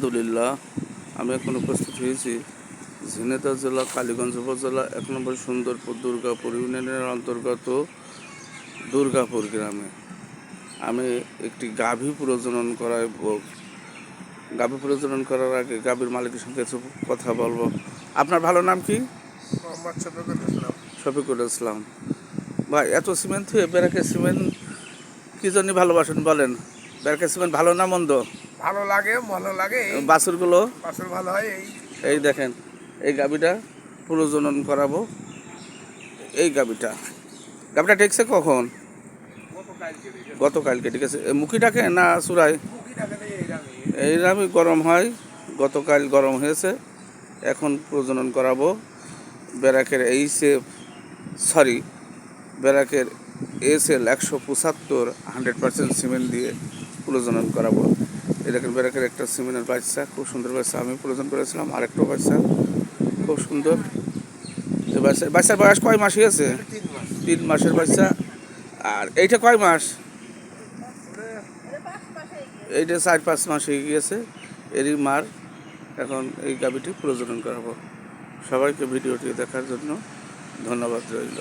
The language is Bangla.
আলহামদুলিল্লাহ, আমি এখন উপস্থিত হয়েছি ঝিনাইদহ জেলা কালীগঞ্জ উপজেলা ১ নম্বর সুন্দরপুর দুর্গাপুর ইউনিয়নের অন্তর্গত দুর্গাপুর গ্রামে। আমি একটি গাভী প্রজনন প্রজনন করার আগে গাভীর মালিকের সঙ্গে কিছু কথা বলবো। আপনার ভালো নাম কি? মোহাম্মদ শফিকুল ইসলাম। শফিকুল ইসলাম। ভাই, এত সিমেন্ট হয়ে বেড়াকে সিমেন্ট কি জন্য ভালোবাসেন বলেন? বেড়াকে সিমেন্ট ভালো না মন্দ? ভালো লাগে, ভালো লাগে। বাছুরগুলো বাছুর ভালো হয়। এই দেখেন, এই গাভীটা প্রজনন করাবো। এই গাভীটা ঠেকছে কখন? গতকালকে ঠিক আছে। মুখিটাকে না চূড়ায় এই রামই গরম হয়, গতকাল গরম হয়েছে। এখন প্রজনন করাবো ব্যারাকের ব্যারাকের SL 175 100% সিমেন্ট দিয়ে প্রজনন করাবো। এই দেখেন, ব্যারাকের একটা সিমেন্টের বাচ্চা, খুব সুন্দর বাচ্চা। আমি প্রজনন করেছিলাম আরেকটা বাচ্চা, খুব সুন্দর। এই বাচ্চার বয়স কয় মাস হয়েছে? 3 মাসের বাচ্চা। আর এইটা কয় মাস? এইটা 4-5 মাস হয়ে গিয়েছে। এরই মার এখন এই গাভীটি প্রজনন করাবো। সবাইকে ভিডিওটি দেখার জন্য ধন্যবাদ রইল।